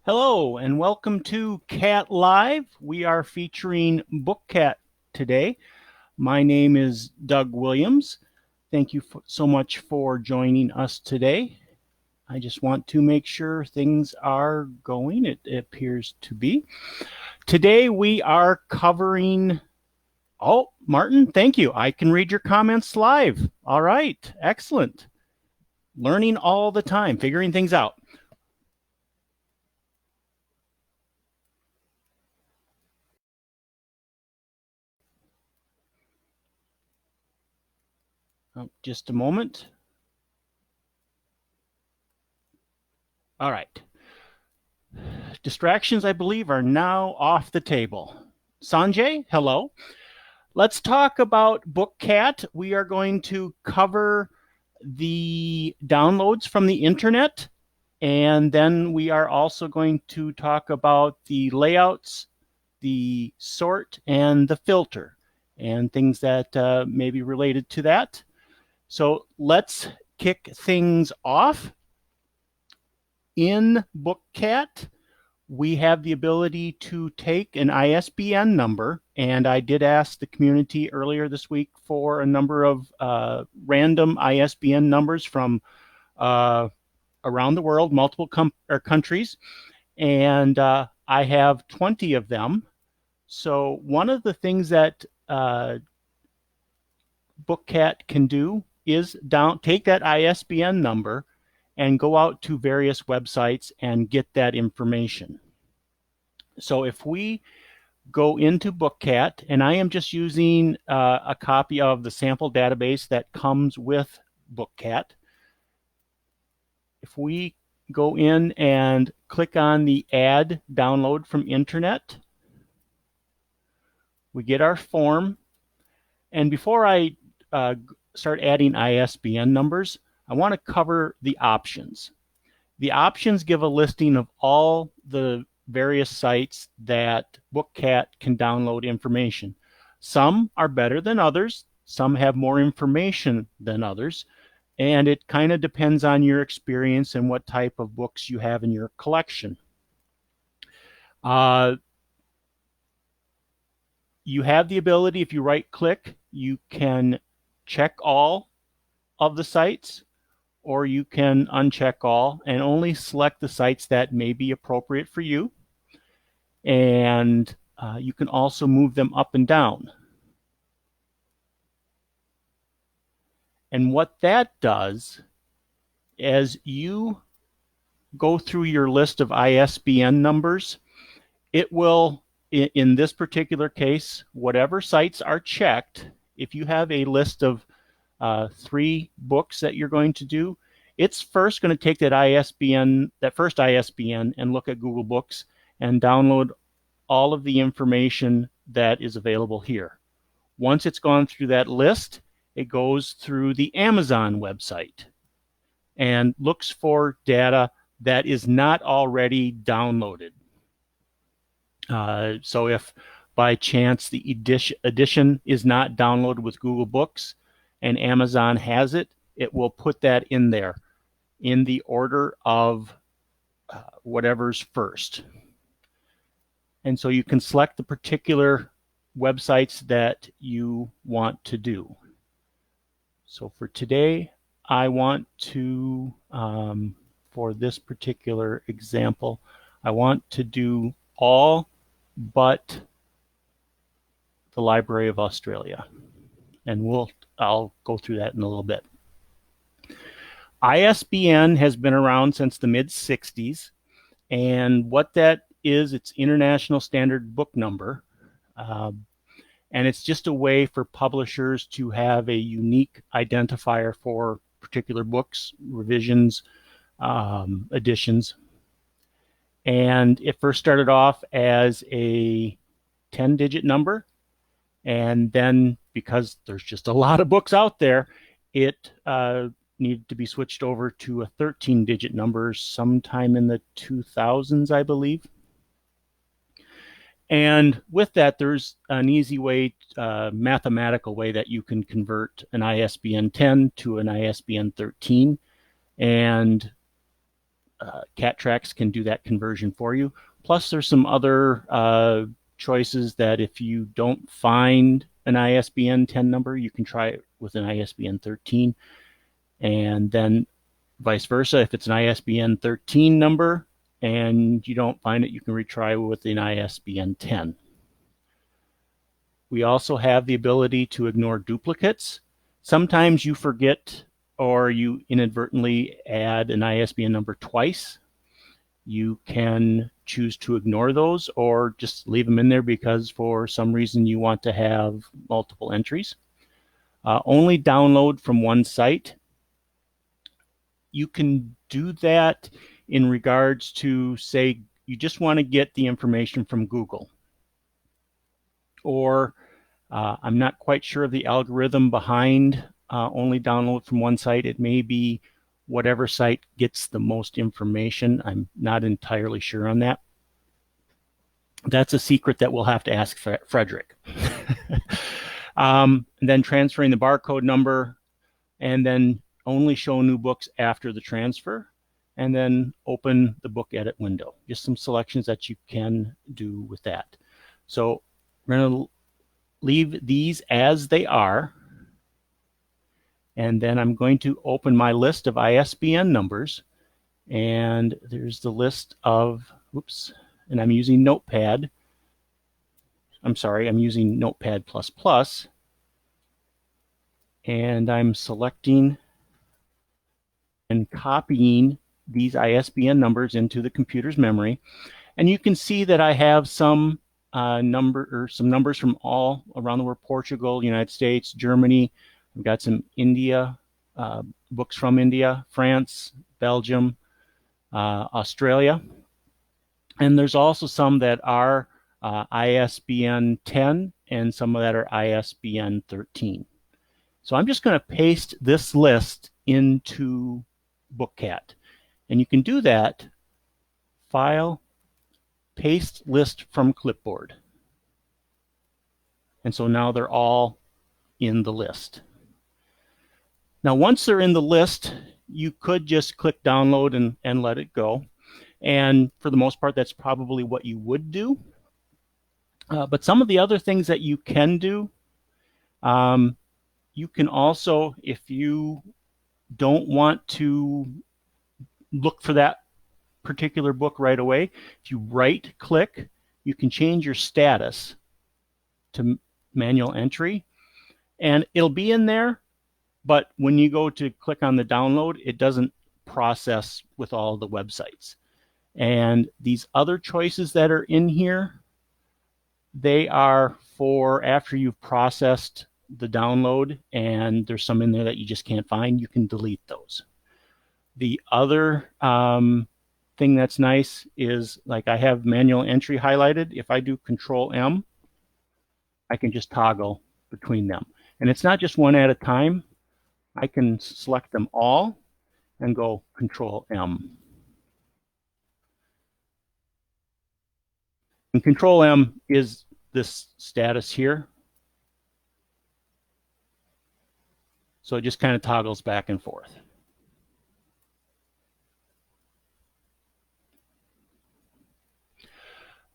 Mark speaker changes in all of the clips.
Speaker 1: Hello and welcome to CATLive. We are featuring BookCAT today. My name is Doug Williams. Thank you so much for joining us today. I just want to make sure things are going. It appears to be. Today we are covering, oh, Martin, thank you. I can read your comments live. All right, excellent. Learning all the time, figuring things out. Oh, just a moment. All right. Distractions, I believe, are now off the table. Sanjay, hello. Let's talk about BookCat. We are going to cover the downloads from the internet, and then we are also going to talk about the layouts, the sort, and the filter, and things that may be related to that. So let's kick things off. In BookCat, we have the ability to take an ISBN number, and I did ask the community earlier this week for a number of random ISBN numbers from around the world, multiple countries, and I have 20 of them. So one of the things that BookCat can do is take that ISBN number and go out to various websites and get that information. So if we go into BookCat, and I am just using a copy of the sample database that comes with BookCat. If we go in and click on the Add Download from Internet, we get our form. And before I start adding ISBN numbers, I want to cover the options. The options give a listing of all the various sites that BookCat can download information. Some are better than others. Some have more information than others. And it kind of depends on your experience and what type of books you have in your collection. You have the ability, if you right click, you can check all of the sites, or you can uncheck all and only select the sites that may be appropriate for you. And you can also move them up and down. And what that does, as you go through your list of ISBN numbers, it will, in this particular case, whatever sites are checked, if you have a list of 3 books that you're going to do, it's first going to take that ISBN, that first ISBN, and look at Google Books and download all of the information that is available here. Once it's gone through that list, it goes through the Amazon website and looks for data that is not already downloaded. So if by chance the edition is not downloaded with Google Books and Amazon has it, it will put that in there in the order of whatever's first. And so you can select the particular websites that you want to do. So for today, I want to, for this particular example, I want to do all but the Library of Australia. And I'll go through that in a little bit. ISBN has been around since the mid-60s, and what that is, it's International Standard Book Number, and it's just a way for publishers to have a unique identifier for particular books, revisions, editions. And it first started off as a 10-digit number, and then because there's just a lot of books out there, it needed to be switched over to a 13-digit number sometime in the 2000s, I believe. And with that, there's an easy way, mathematical way that you can convert an ISBN 10 to an ISBN 13. And CATTrax can do that conversion for you. Plus, there's some other choices that if you don't find an ISBN 10 number, you can try it with an ISBN 13. And then vice versa, if it's an ISBN 13 number and you don't find it, you can retry with an ISBN 10. We also have the ability to ignore duplicates. Sometimes you forget or you inadvertently add an ISBN number twice. You can choose to ignore those or just leave them in there because for some reason you want to have multiple entries. Only download from one site. You can do that in regards to, say, you just want to get the information from Google. Or I'm not quite sure of the algorithm behind only download from one site. It may be whatever site gets the most information. I'm not entirely sure on that. That's a secret that we'll have to ask Frederick. Then transferring the barcode number, and then only show new books after the transfer, and then open the book edit window. Just some selections that you can do with that. So we're going to leave these as they are. And then I'm going to open my list of ISBN numbers. And there's the list of, oops, and I'm using Notepad. I'm sorry, I'm using Notepad++. And I'm selecting and copying these ISBN numbers into the computer's memory. And you can see that I have some numbers from all around the world: Portugal, United States, Germany. I've got some India, books from India, France, Belgium, Australia. And there's also some that are ISBN 10 and some that are ISBN 13. So I'm just going to paste this list into BookCAT. And you can do that, File, Paste List from Clipboard. And so now they're all in the list. Now, once they're in the list, you could just click download and let it go. And for the most part, that's probably what you would do. But some of the other things that you can do, you can also, if you don't want to look for that particular book right away, if you right click, you can change your status to manual entry, and it'll be in there, but when you go to click on the download, it doesn't process with all the websites. And these other choices that are in here, they are for after you've processed the download and there's some in there that you just can't find, you can delete those. The other thing that's nice is, like, I have manual entry highlighted. If I do Control M, I can just toggle between them. And it's not just one at a time. I can select them all and go Control M. And Control M is this status here. So it just kind of toggles back and forth.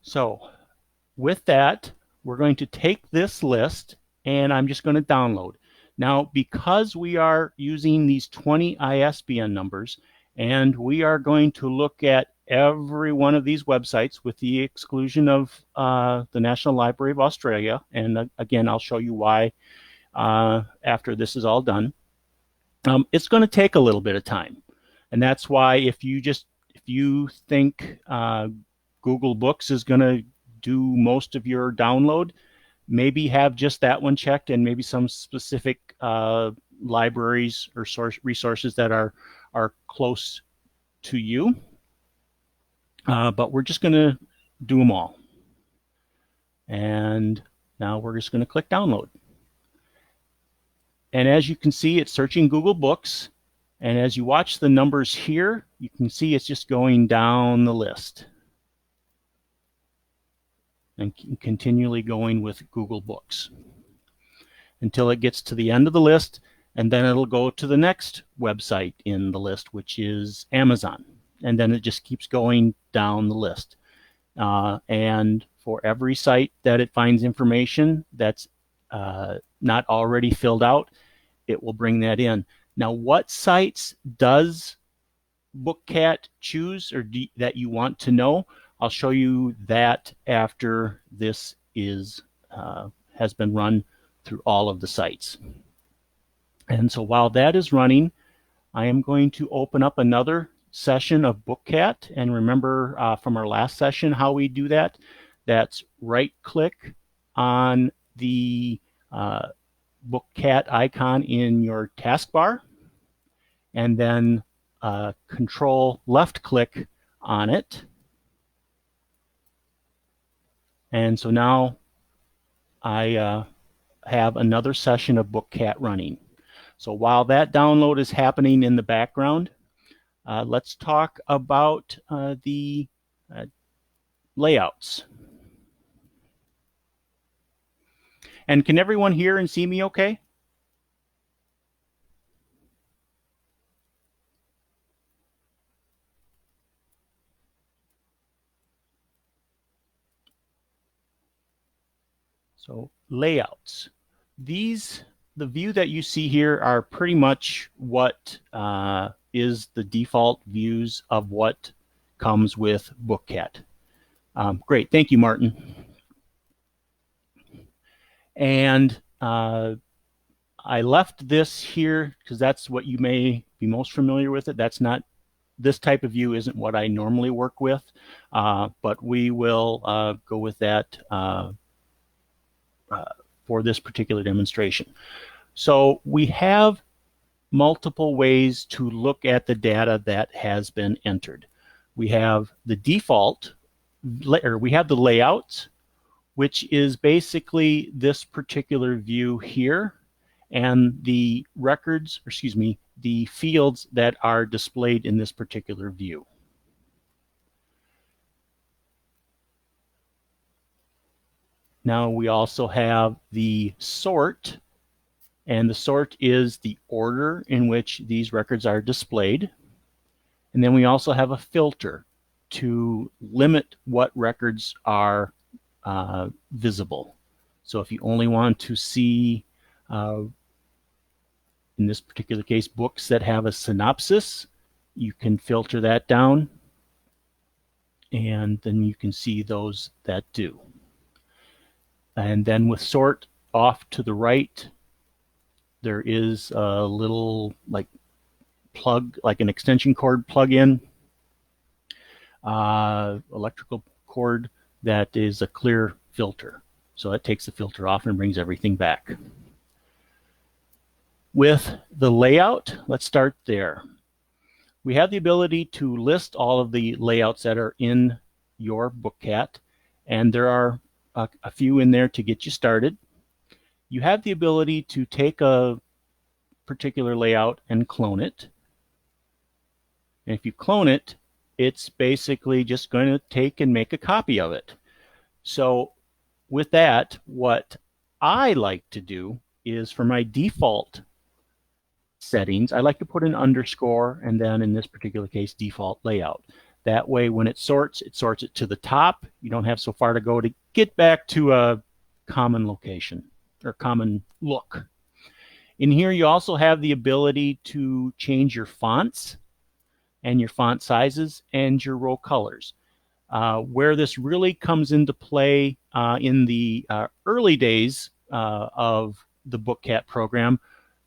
Speaker 1: So with that, we're going to take this list and I'm just going to download. Now, because we are using these 20 ISBN numbers and we are going to look at every one of these websites with the exclusion of the National Library of Australia, and again, I'll show you why after this is all done, it's going to take a little bit of time. And that's why if you think Google Books is going to do most of your download, maybe have just that one checked and maybe some specific libraries or resources that are close to you. But we're just going to do them all. And now we're just going to click download. And as you can see, it's searching Google Books. And as you watch the numbers here, you can see it's just going down the list and continually going with Google Books until it gets to the end of the list, and then it'll go to the next website in the list, which is Amazon. and then it just keeps going down the list. And for every site that it finds information that's not already filled out, it will bring that in. Now, what sites does BookCAT choose or that you want to know? I'll show you that after this has been run through all of the sites. And so while that is running, I am going to open up another session of BookCAT. And remember from our last session how we do that? That's right-click on the BookCAT icon in your taskbar, and then control left-click on it. And so now I have another session of BookCAT running. So while that download is happening in the background, let's talk about the layouts. And can everyone hear and see me okay? So layouts. The view that you see here are pretty much what is the default views of what comes with BookCAT. Great, thank you, Martin. And I left this here because that's what you may be most familiar with it. That's not, this type of view isn't what I normally work with, but we will go with that for this particular demonstration. So we have multiple ways to look at the data that has been entered. We have the default, or we have the layouts, which is basically this particular view here, and the records, or excuse me, the fields that are displayed in this particular view. Now we also have the sort, and the sort is the order in which these records are displayed. And then we also have a filter to limit what records are visible. So if you only want to see, in this particular case, books that have a synopsis, you can filter that down, and then you can see those that do. And then with sort off to the right, there is a little like plug, like an extension cord plug-in, electrical cord that is a clear filter. So that takes the filter off and brings everything back. With the layout, let's start there. We have the ability to list all of the layouts that are in your BookCAT, and there are a few in there to get you started. You have the ability to take a particular layout and clone it. And if you clone it, it's basically just going to take and make a copy of it. So with that, what I like to do is, for my default settings, I like to put an underscore and then, in this particular case, default layout. That way, when it sorts it to the top. You don't have so far to go to get back to a common location or common look. In here, you also have the ability to change your fonts and your font sizes and your row colors. Where this really comes into play in the early days of the BookCAT program,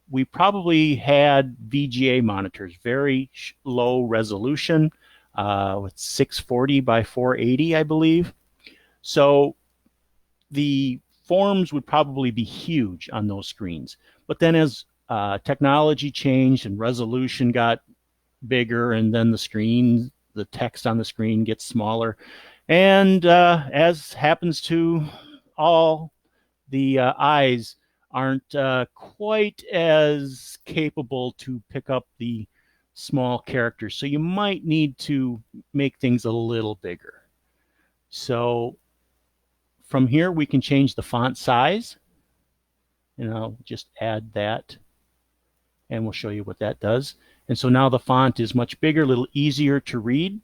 Speaker 1: we probably had VGA monitors, very low resolution, with 640 by 480, I believe. So the forms would probably be huge on those screens. But then as technology changed and resolution got bigger, and then the text on the screen gets smaller. And as happens to all, the eyes aren't quite as capable to pick up the small characters. So you might need to make things a little bigger. So from here, we can change the font size. And I'll just add that and we'll show you what that does. And so now the font is much bigger, a little easier to read.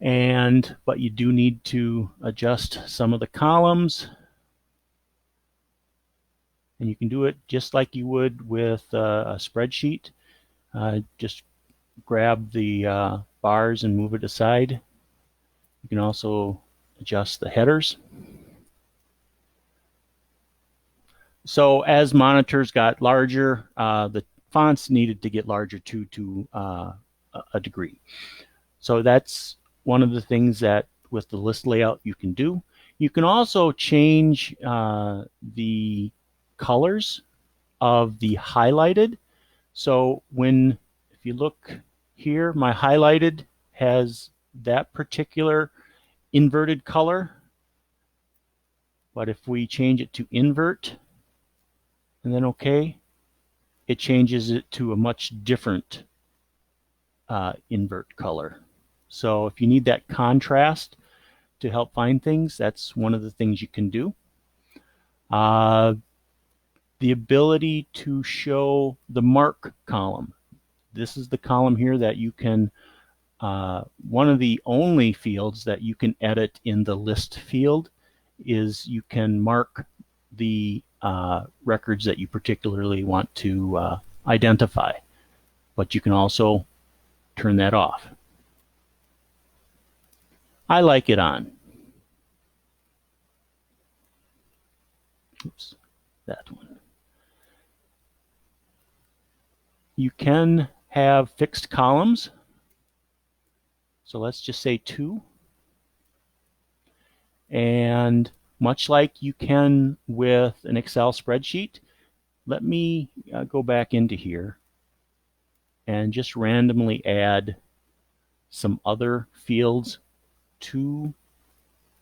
Speaker 1: But you do need to adjust some of the columns. And you can do it just like you would with a spreadsheet. Just grab the bars and move it aside. You can also adjust the headers. So as monitors got larger, the fonts needed to get larger too, to a degree. So that's one of the things that with the list layout you can do. You can also change the colors of the highlighted. So if you look here, my highlighted has that particular inverted color. But if we change it to invert and then OK, it changes it to a much different invert color. So if you need that contrast to help find things, that's one of the things you can do. The ability to show the mark column. This is the column here that you can, one of the only fields that you can edit in the list field is you can mark the records that you particularly want to identify. But you can also turn that off. I like it on. Oops, that one. You can have fixed columns. So let's just say 2. And much like you can with an Excel spreadsheet, let me go back into here and just randomly add some other fields to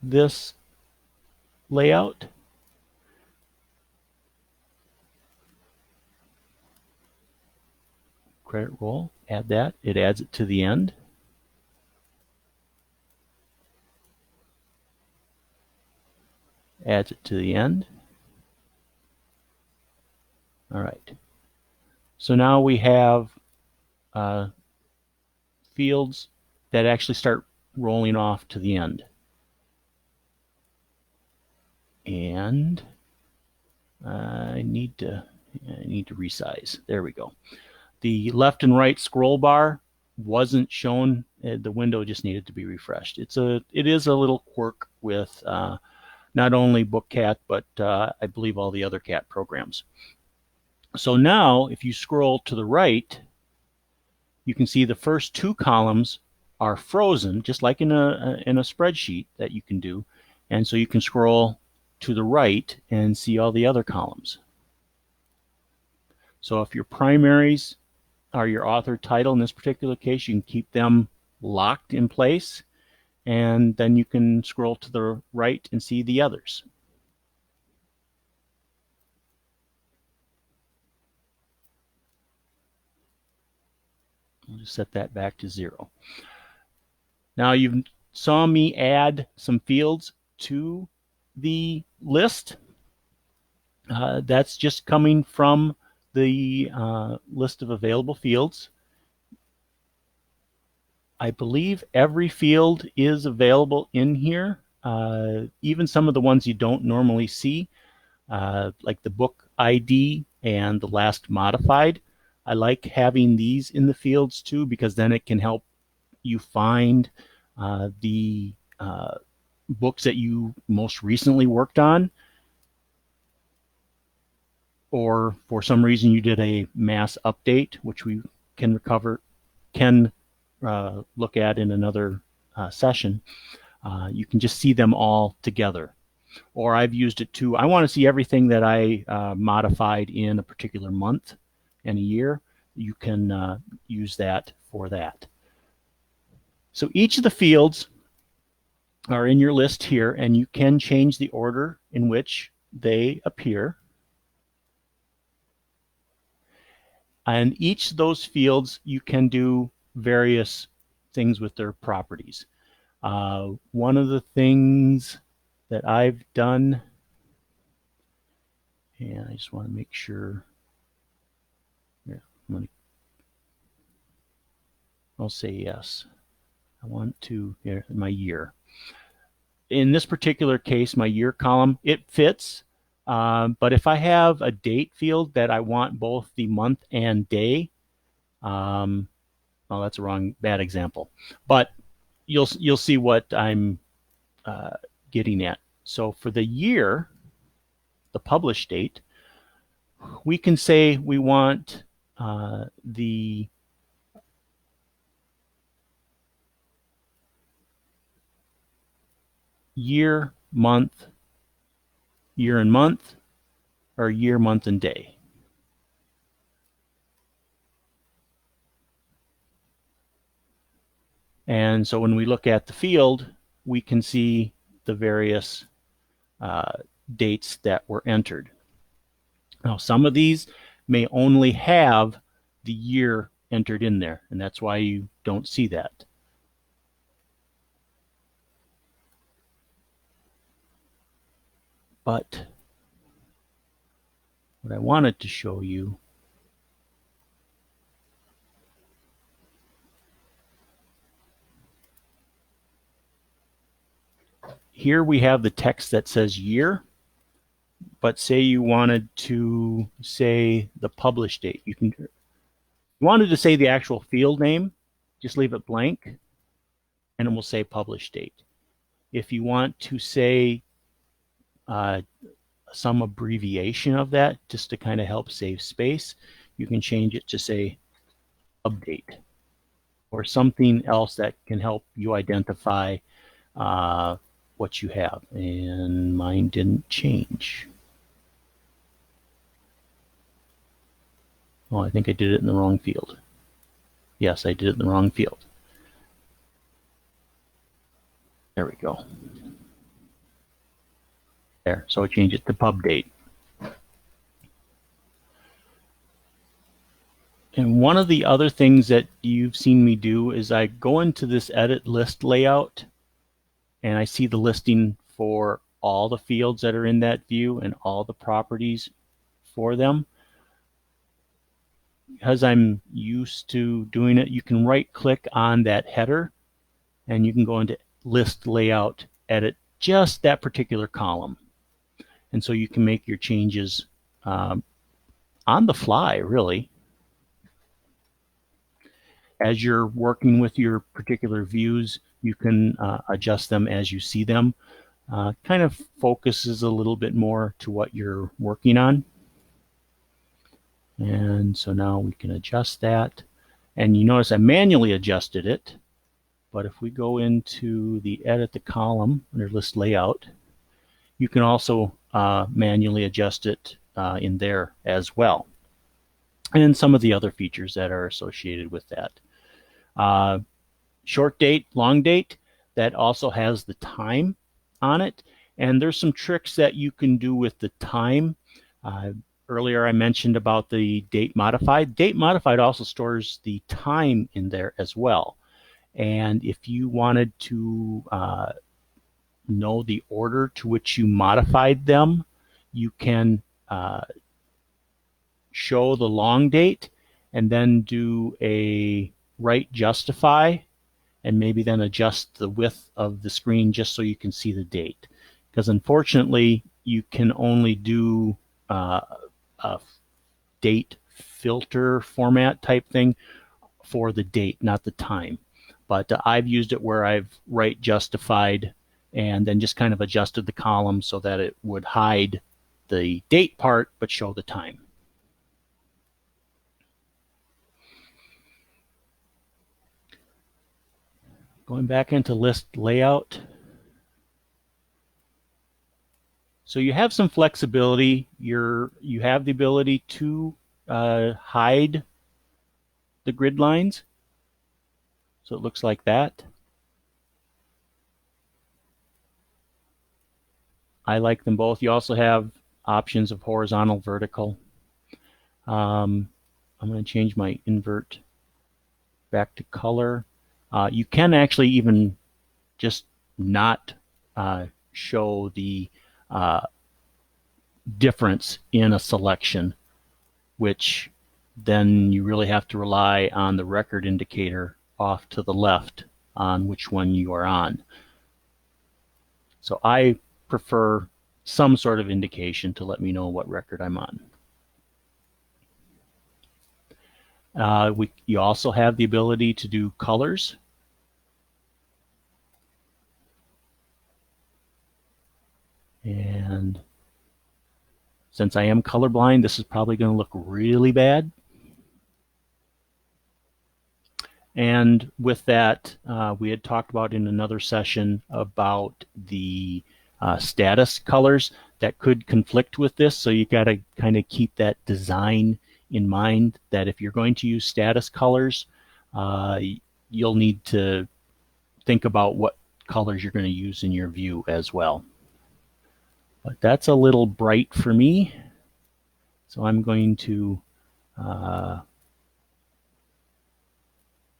Speaker 1: this layout. Credit roll, add that. It adds it to the end. Adds it to the end. All right. So now we have fields that actually start rolling off to the end. And I need to resize. There we go. The left and right scroll bar wasn't shown. The window just needed to be refreshed. It is a little quirk with not only BookCAT, but I believe all the other CAT programs. So now, if you scroll to the right, you can see the first 2 columns are frozen, just like in a spreadsheet that you can do. And so you can scroll to the right and see all the other columns. So if your primaries are your author title in this particular case, you can keep them locked in place, and then you can scroll to the right and see the others. I'll just set that back to 0. Now you saw me add some fields to the list. That's just coming from the list of available fields. I believe every field is available in here, even some of the ones you don't normally see, like the book ID and the last modified. I like having these in the fields too, because then it can help you find the books that you most recently worked on, or for some reason you did a mass update, which we can look at in another session. You can just see them all together. Or I've used it too. I want to see everything that I modified in a particular month and a year. You can use that for that. So each of the fields are in your list here, and you can change the order in which they appear. And each of those fields, you can do various things with their properties. One of the things that I've done, and I just want to make sure I'll say yes. I want to, here, my year. In this particular case, my year column, it fits. But if I have a date field that I want both the month and day, well, that's a bad example. But you'll see what I'm getting at. So for the year, the published date, we can say we want the year, month, year and month, or year, month, and day. And so when we look at the field, we can see the various dates that were entered. Now, some of these may only have the year entered in there, and that's why you don't see that. But what I wanted to show you here, we have the text that says year, but say you wanted to say the published date. You wanted to say the actual field name, just leave it blank, and it will say published date. If you want to say some abbreviation of that, just to kind of help save space, you can change it to say update or something else that can help you identify what you have. And mine didn't change. Oh, I think I did it in the wrong field. Yes, I did it in the wrong field. There we go. There, so I changed it to pub date. And one of the other things that you've seen me do is I go into this edit list layout and I see the listing for all the fields that are in that view and all the properties for them. Because I'm used to doing it, you can right click on that header and you can go into list layout, edit just that particular column. And so you can make your changes on the fly, really. As you're working with your particular views, you can adjust them as you see them. Kind of focuses a little bit more to what you're working on. And so now we can adjust that. And you notice I manually adjusted it. But if we go into the edit the column under list layout, you can also manually adjust it in there as well. And some of the other features that are associated with that. Short date, long date, that also has the time on it. And there's some tricks that you can do with the time. Earlier I mentioned about the date modified. Date modified also stores the time in there as well. And if you wanted to know the order to which you modified them, you can show the long date and then do a right justify and maybe then adjust the width of the screen just so you can see the date. Because unfortunately, you can only do a date filter format type thing for the date, not the time. But I've used it where I've right justified and then just kind of adjusted the column so that it would hide the date part but show the time. Going back into list layout. So you have some flexibility. You have the ability to hide the grid lines. So it looks like that. I like them both. You also have options of horizontal, vertical. I'm going to change my invert back to color. You can actually even just not show the difference in a selection, which then you really have to rely on the record indicator off to the left on which one you are on. So I prefer some sort of indication to let me know what record I'm on. You also have the ability to do colors. And since I am colorblind, this is probably going to look really bad. And with that, we had talked about in another session about the status colors that could conflict with this. So you got to kind of keep that design in mind, that if you're going to use status colors, you'll need to think about what colors you're going to use in your view as well. But that's a little bright for me. So I'm going to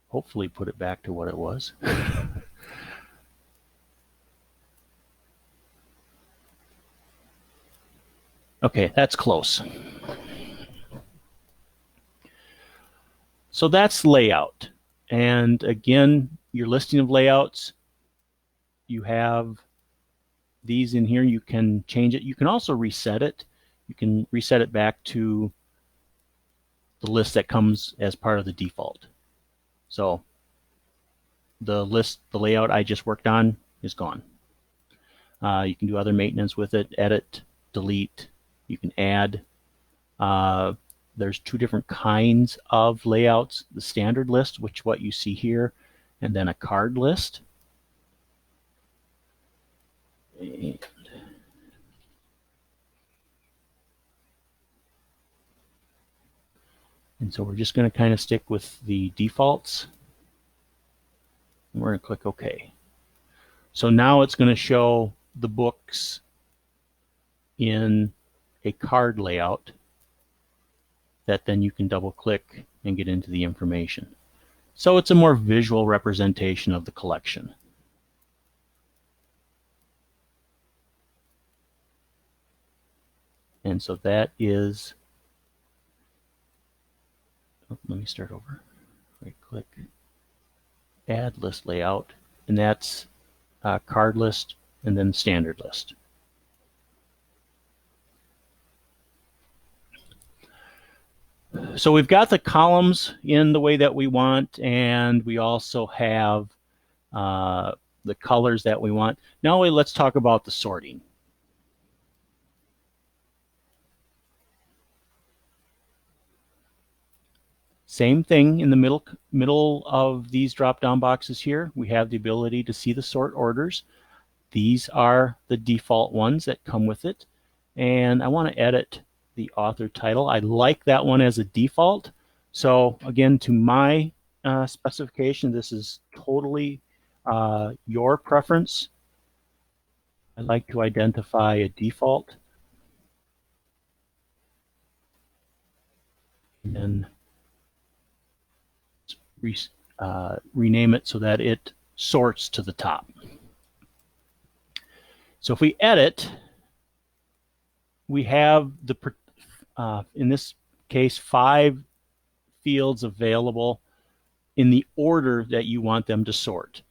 Speaker 1: hopefully put it back to what it was. Okay, that's close. So that's layout. And again, your listing of layouts, you have these in here. You can change it. You can also reset it. You can reset it back to the list that comes as part of the default. So the layout I just worked on is gone. You can do other maintenance with it, edit, delete. You can add. There's two different kinds of layouts: the standard list, which what you see here, and then a card list. And so we're just going to kind of stick with the defaults. And we're going to click OK. So now it's going to show the books in a card layout that then you can double click and get into the information. So it's a more visual representation of the collection. And so that is, let me start over. Right click, add list layout, and that's card list and then standard list. So we've got the columns in the way that we want, and we also have the colors that we want. Now let's talk about the sorting. Same thing in the middle of these drop-down boxes here. We have the ability to see the sort orders. These are the default ones that come with it. And I want to edit the author title. I like that one as a default. So again, to my specification, this is totally your preference. I like to identify a default. And then rename it so that it sorts to the top. So if we edit, we have the in this case 5 fields available in the order that you want them to sort.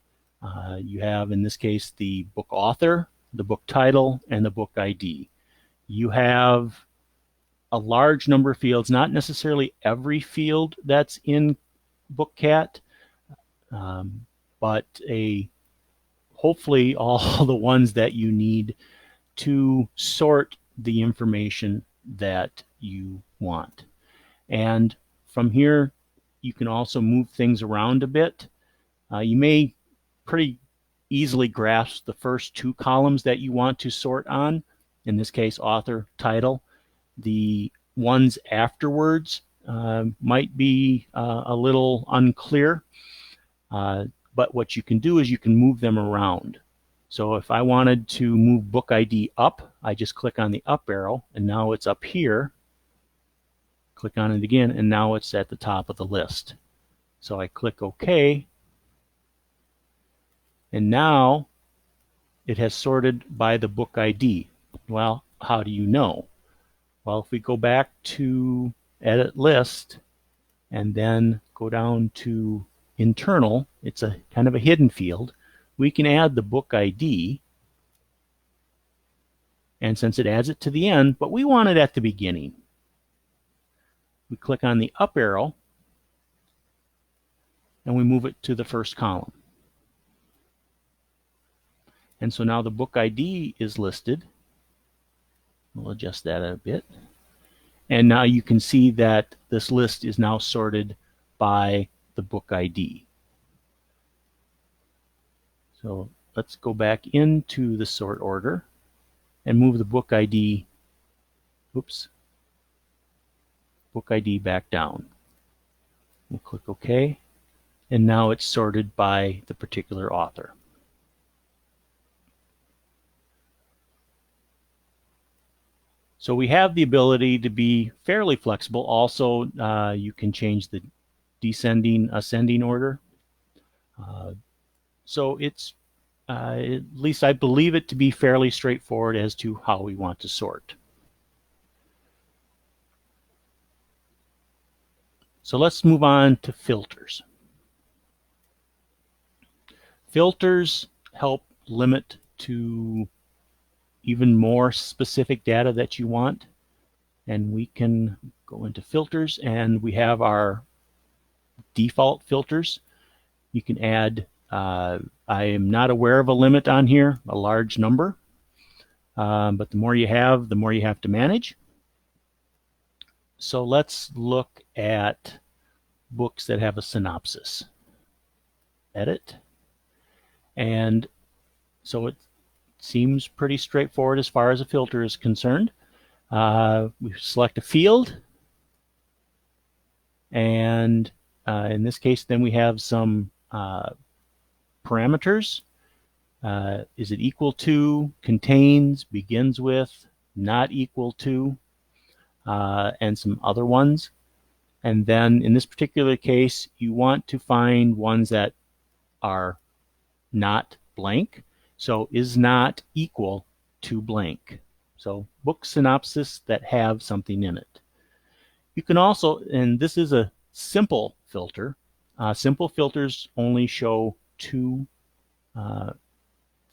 Speaker 1: You have in this case the book author, the book title, and the book ID. You have a large number of fields, not necessarily every field that's in BookCAT, but hopefully all the ones that you need to sort the information that you want. And from here, you can also move things around a bit. You may pretty easily grasp the first 2 columns that you want to sort on, in this case, author, title. The ones afterwards might be a little unclear, but what you can do is you can move them around. So if I wanted to move book ID up, I just click on the up arrow, and now it's up here. Click on it again, and now it's at the top of the list. So I click OK, and now it has sorted by the book ID. Well, how do you know? Well, if we go back to Edit List, and then go down to internal. It's a kind of a hidden field. We can add the book ID, and since it adds it to the end, but we want it at the beginning, we click on the up arrow and we move it to the first column. And so now the book ID is listed. We'll adjust that a bit. And now you can see that this list is now sorted by the book ID. So let's go back into the sort order and move the book ID, book ID back down. We'll click OK. And now it's sorted by the particular author. So we have the ability to be fairly flexible. Also, you can change the descending, ascending order. So it's, at least I believe it to be fairly straightforward as to how we want to sort. So let's move on to filters. Filters help limit to even more specific data that you want. And we can go into filters, and we have our default filters. You can add, I am not aware of a limit on here, a large number. But the more you have, the more you have to manage. So let's look at books that have a synopsis. Edit. And so it seems pretty straightforward as far as a filter is concerned. We select a field, and in this case then we have some parameters. Is it equal to, contains, begins with, not equal to, and some other ones. And then in this particular case, you want to find ones that are not blank. So is not equal to blank. So book synopsis that have something in it. You can also, and this is a simple filter. Simple filters only show two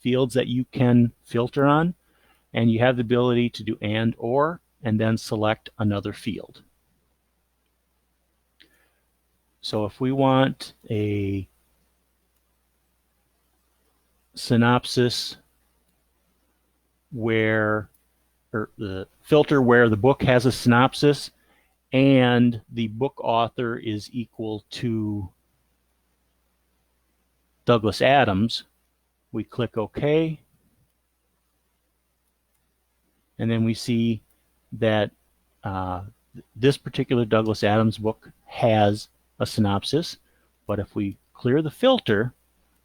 Speaker 1: fields that you can filter on, and you have the ability to do and or, and then select another field. So if we want a synopsis where, or the filter where the book has a synopsis and the book author is equal to Douglas Adams, we click OK. And then we see that this particular Douglas Adams book has a synopsis. But if we clear the filter,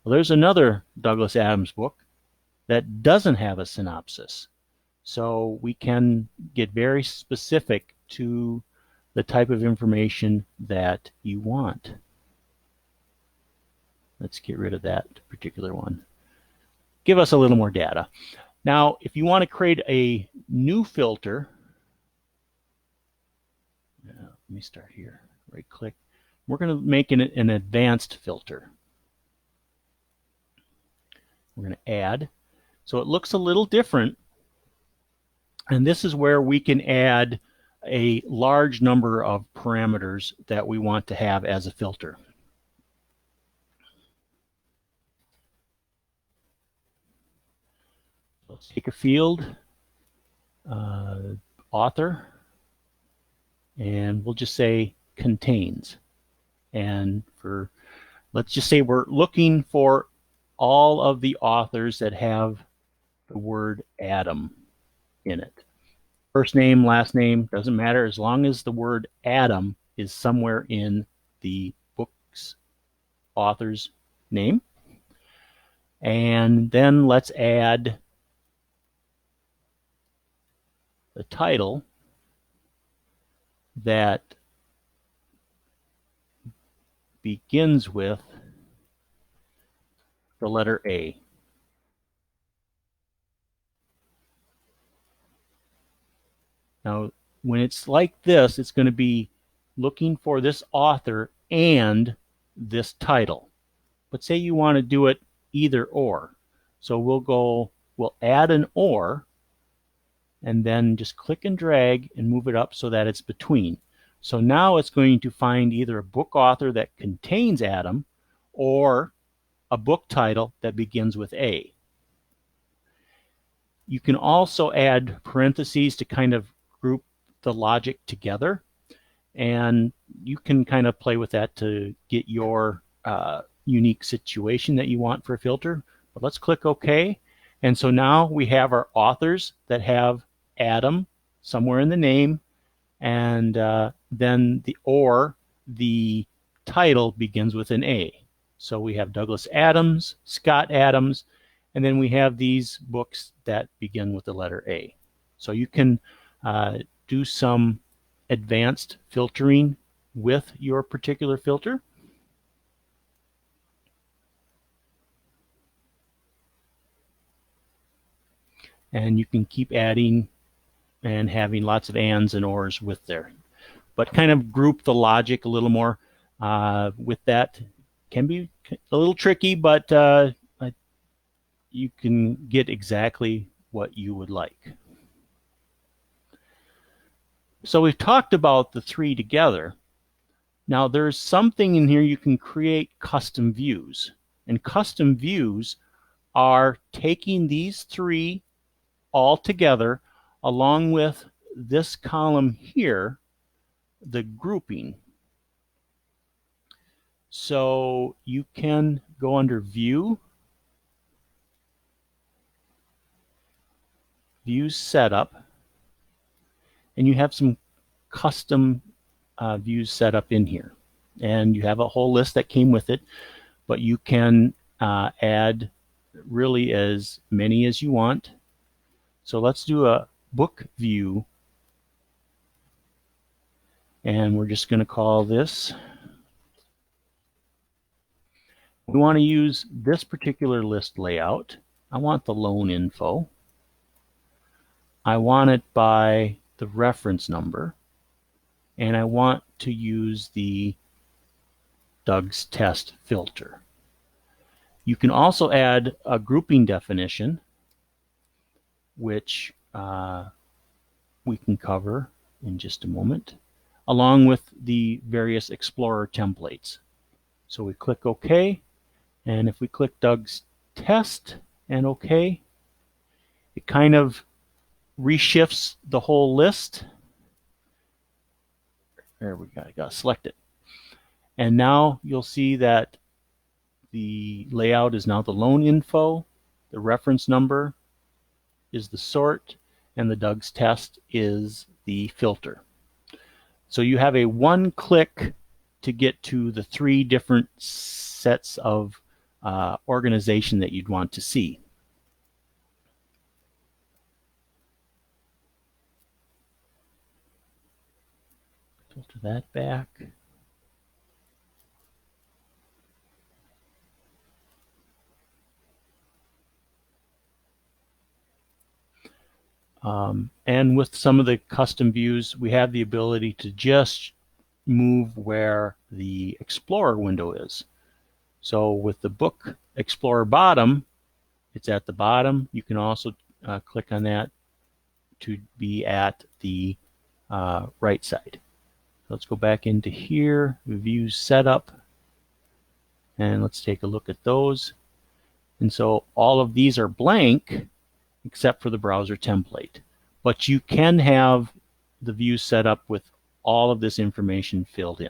Speaker 1: well, there's another Douglas Adams book that doesn't have a synopsis. So we can get very specific to the type of information that you want. Let's get rid of that particular one. Give us a little more data. Now, if you want to create a new filter, let me start here. Right click. We're going to make an advanced filter. We're going to add. So it looks a little different. And this is where we can add a large number of parameters that we want to have as a filter. Let's take a field, author, and we'll just say contains. And for, let's just say we're looking for all of the authors that have the word Adam in it. First name, last name, doesn't matter, as long as the word Adam is somewhere in the book's author's name. And then let's add the title that begins with the letter A. Now, when it's like this, it's going to be looking for this author and this title. But say you want to do it either or. So we'll add an or, and then just click and drag and move it up so that it's between. So now it's going to find either a book author that contains Adam or a book title that begins with A. You can also add parentheses to kind of group the logic together, and you can kind of play with that to get your unique situation that you want for a filter. But let's click OK. And so now we have our authors that have Adam somewhere in the name, and then the title begins with an A. So we have Douglas Adams, Scott Adams, and then we have these books that begin with the letter A. So you can do some advanced filtering with your particular filter. And you can keep adding and having lots of ands and ors with there. But kind of group the logic a little more with that. Can be a little tricky, but you can get exactly what you would like. So we've talked about the three together. Now there's something in here you can create custom views. And custom views are taking these three all together along with this column here, the grouping. So you can go under View, View Setup, and you have some custom views set up in here. And you have a whole list that came with it, but you can add really as many as you want. So let's do a book view, and we're just going to call this. We want to use this particular list layout. I want the loan info. I want it by the reference number, and I want to use the Doug's test filter. You can also add a grouping definition, which we can cover in just a moment, along with the various Explorer templates. So we click OK, and if we click Doug's test and OK, it kind of reshifts the whole list. There we go, I got to select it. And now you'll see that the layout is now the loan info, the reference number is the sort, and the Doug's test is the filter. So you have a one-click to get to the three different sets of organization that you'd want to see. Filter that back. And with some of the custom views, we have the ability to just move where the Explorer window is. So with the Book Explorer bottom, it's at the bottom. You can also click on that to be at the right side. Let's go back into here, View Setup, and let's take a look at those. And so all of these are blank except for the browser template. But you can have the view set up with all of this information filled in.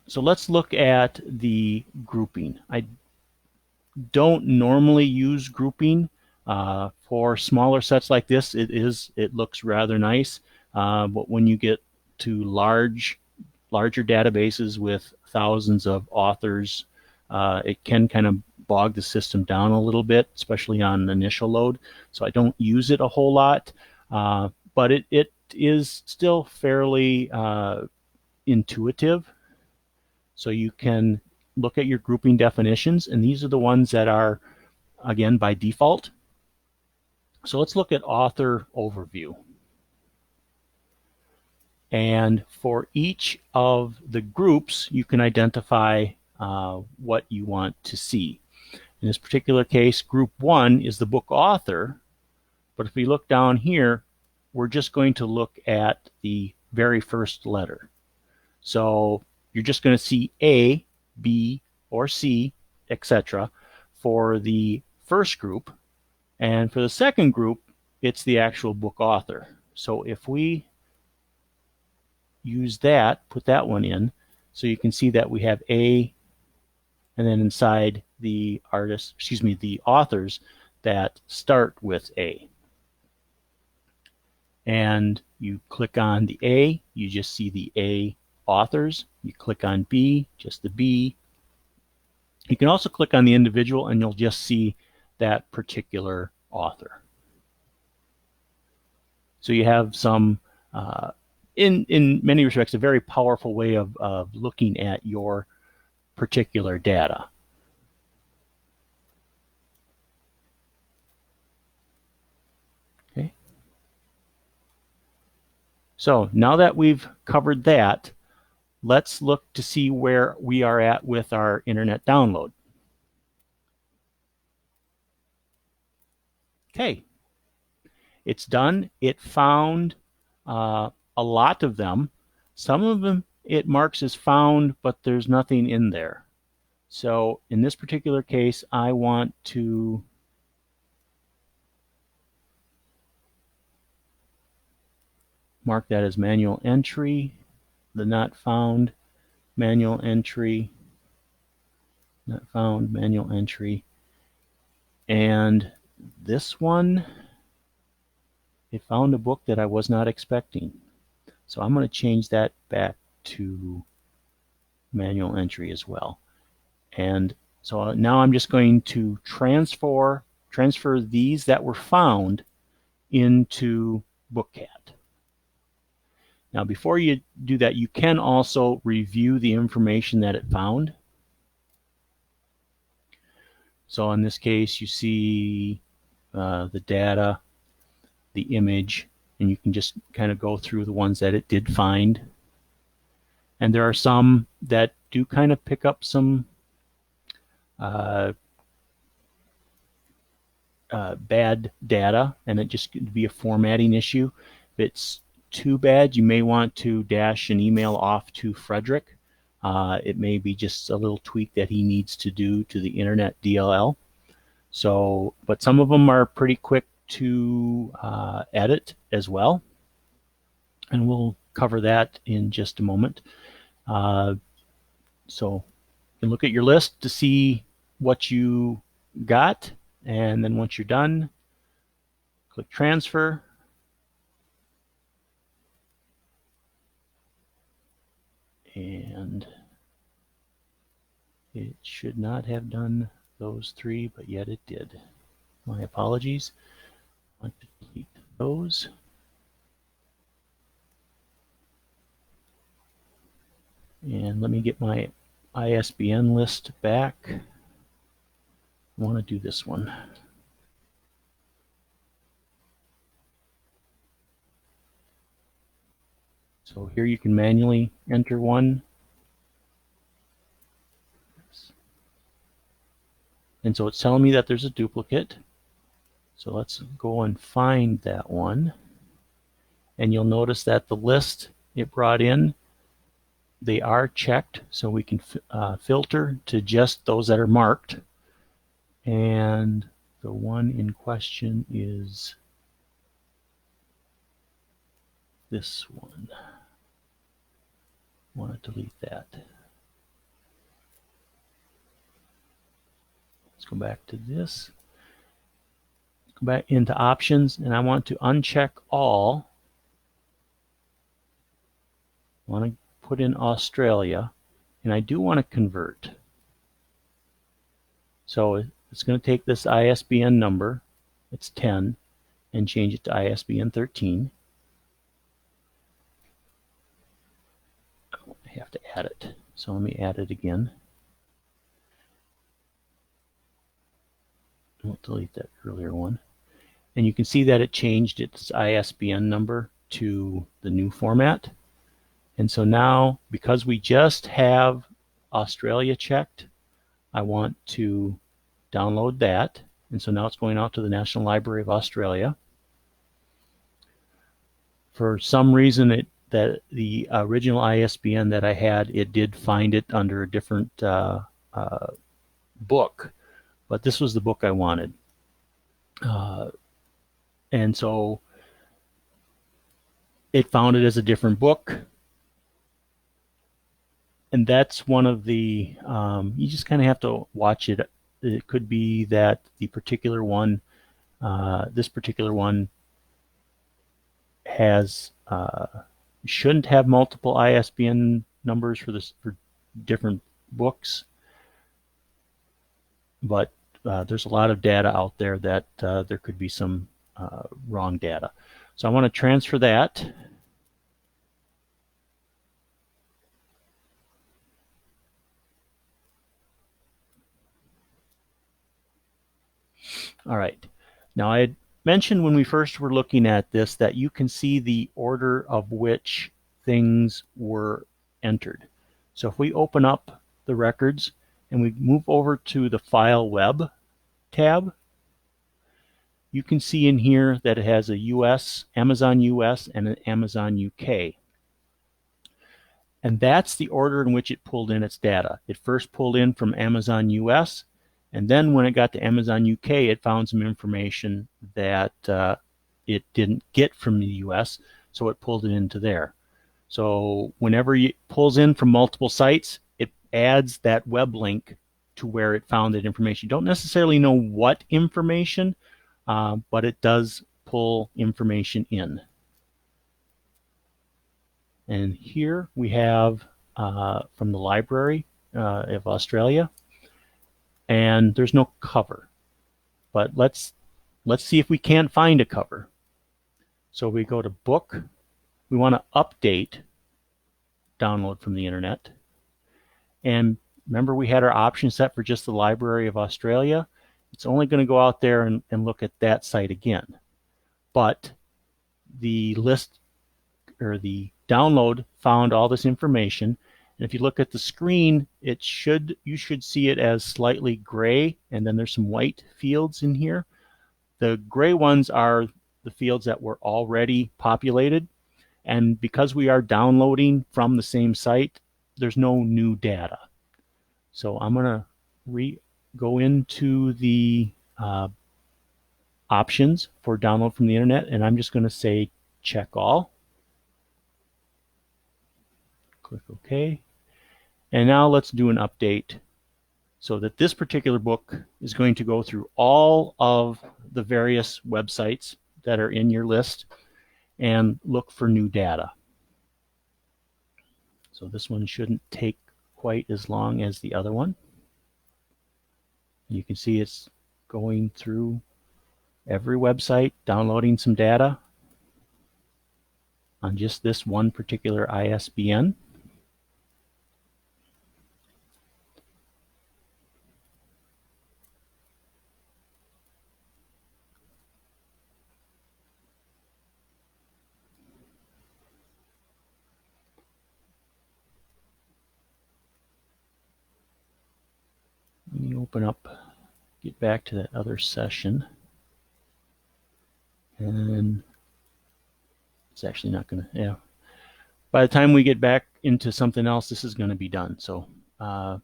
Speaker 1: So let's look at the grouping. I don't normally use grouping for smaller sets like this. It looks rather nice, but when you get to larger databases with thousands of authors, it can kind of bog the system down a little bit, especially on initial load. So I don't use it a whole lot, but it is still fairly intuitive. So you can look at your grouping definitions, and these are the ones that are, again, by default. So let's look at author overview. And for each of the groups, you can identify what you want to see. In this particular case, group 1 is the book author, but if we look down here, we're just going to look at the very first letter. So you're just going to see A, B, or C, etc. for the first group. And for the second group, it's the actual book author. So if we use that, put that one in, so you can see that we have A, and then inside the the authors that start with A. And you click on the A, you just see the A authors. You click on B, just the B. You can also click on the individual and you'll just see that particular author. So you have some, in many respects, a very powerful way of looking at your particular data. Okay. So now that we've covered that, let's look to see where we are at with our internet download. Okay, it's done. It found a lot of them. Some of them it marks as found, but there's nothing in there. So in this particular case, I want to mark that as manual entry, the not found, manual entry, not found, manual entry. And this one, it found a book that I was not expecting. So I'm going to change that back to manual entry as well. And so now I'm just going to transfer these that were found into BookCAT. Now, before you do that, you can also review the information that it found. So in this case, you see the data, the image, and you can just kind of go through the ones that it did find. And there are some that do kind of pick up some bad data, and it just could be a formatting issue. If it's too bad, you may want to dash an email off to Frederick. It may be just a little tweak that he needs to do to the internet DLL. So, but some of them are pretty quick to edit as well, and we'll cover that in just a moment. So you can look at your list to see what you got, and then once you're done, click transfer. And it should not have done those three, but yet it did. My apologies. I want to delete those. And let me get my ISBN list back. I want to do this one. So here you can manually enter one. And so it's telling me that there's a duplicate. So let's go and find that one. And you'll notice that the list it brought in, they are checked, so we can filter to just those that are marked. And the one in question is this one. I want to delete that. Let's go back to this. Go back into options, and I want to uncheck all. I want to put in Australia, and I do want to convert. So it's going to take this ISBN number, it's 10, and change it to ISBN 13. I have to add it, so let me add it again. I'll delete that earlier one. And you can see that it changed its ISBN number to the new format. And so now, because we just have Australia checked, I want to download that. And so now it's going out to the National Library of Australia. For some reason, that the original ISBN that I had, it did find it under a different book, but this was the book I wanted. And so it found it as a different book. And that's one of the, you just kind of have to watch it. It could be that the particular one, this particular one has, shouldn't have multiple ISBN numbers for different books. But there's a lot of data out there that there could be some wrong data. So I want to transfer that. All right. Now, I had mentioned when we first were looking at this that you can see the order of which things were entered. So if we open up the records and we move over to the File Web tab, you can see in here that it has a US, Amazon US, and an Amazon UK. And that's the order in which it pulled in its data. It first pulled in from Amazon US, and then when it got to Amazon UK, it found some information that it didn't get from the US, so it pulled it into there. So whenever it pulls in from multiple sites, it adds that web link to where it found that information. You don't necessarily know what information, but it does pull information in. And here we have from the Library of Australia, and there's no cover. But let's see if we can't find a cover. So we go to Book. We want to update download from the internet. And remember, we had our option set for just the Library of Australia. It's only going to go out there and look at that site again. But the list, or the download, found all this information. And if you look at the screen, you should see it as slightly gray, and then there's some white fields in here. The gray ones are the fields that were already populated. And because we are downloading from the same site, there's no new data. So I'm going to go into the options for download from the internet, and I'm just going to say check all. Click OK. And now let's do an update so that this particular book is going to go through all of the various websites that are in your list and look for new data. So this one shouldn't take quite as long as the other one. You can see it's going through every website, downloading some data on just this one particular ISBN. Let me open up, get back to that other session. And it's actually not going to, yeah. By the time we get back into something else, this is going to be done. So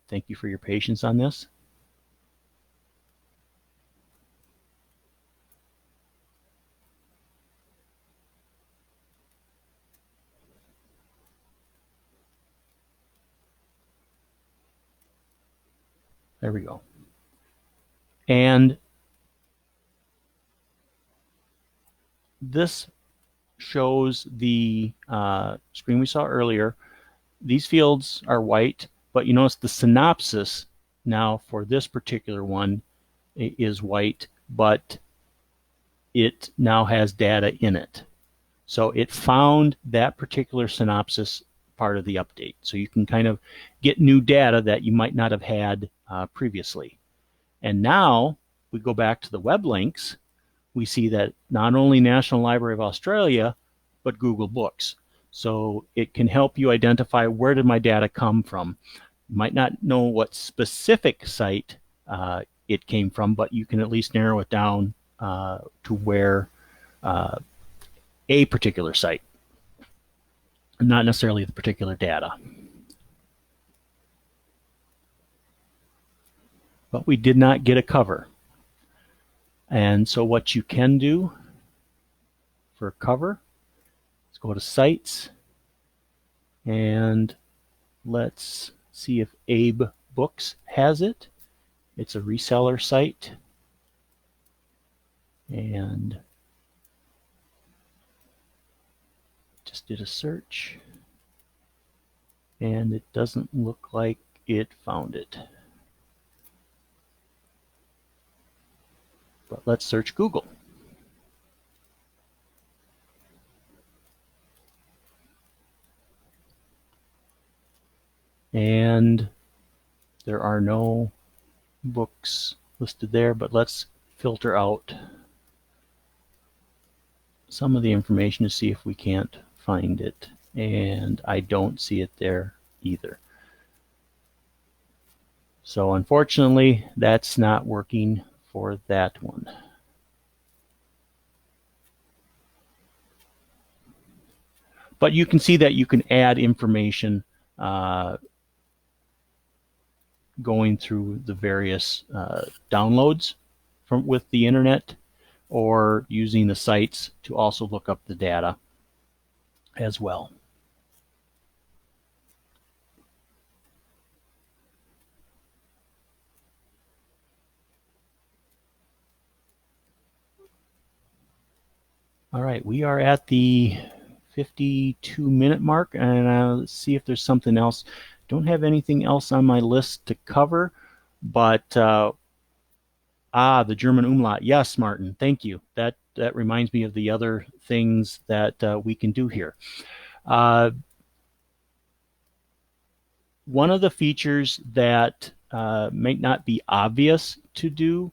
Speaker 1: thank you for your patience on this. There we go. And this shows the screen we saw earlier. These fields are white, but you notice the synopsis now for this particular one is white, but it now has data in it. So it found that particular synopsis part of the update. So you can kind of get new data that you might not have had previously. And now we go back to the web links. We see that not only National Library of Australia, but Google Books. So it can help you identify, where did my data come from? You might not know what specific site it came from, but you can at least narrow it down to where a particular site, not necessarily the particular data. But we did not get a cover. And so what you can do for a cover is go to Sites, and let's see if Abe Books has it. It's a reseller site. And just did a search, and it doesn't look like it found it. But let's search Google. And there are no books listed there, but let's filter out some of the information to see if we can't find it. And I don't see it there either. So unfortunately, that's not working for that one. But you can see that you can add information going through the various downloads with the internet, or using the sites to also look up the data as well. All right, we are at the 52-minute mark, and let's see if there's something else. Don't have anything else on my list to cover, but the German umlaut. Yes, Martin, thank you. That reminds me of the other things that we can do here. One of the features that may not be obvious to do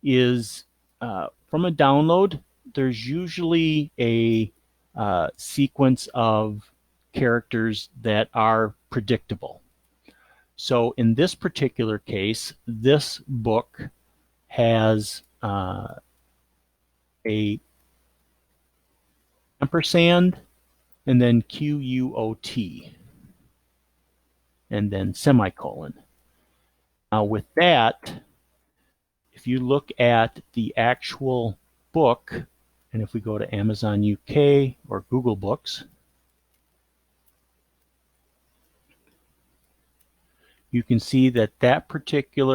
Speaker 1: is from a download, there's usually a sequence of characters that are predictable. So in this particular case, this book has a ampersand and then QUOT and then semicolon. Now with that, if you look at the actual book, and if we go to Amazon UK or Google Books, you can see that that particular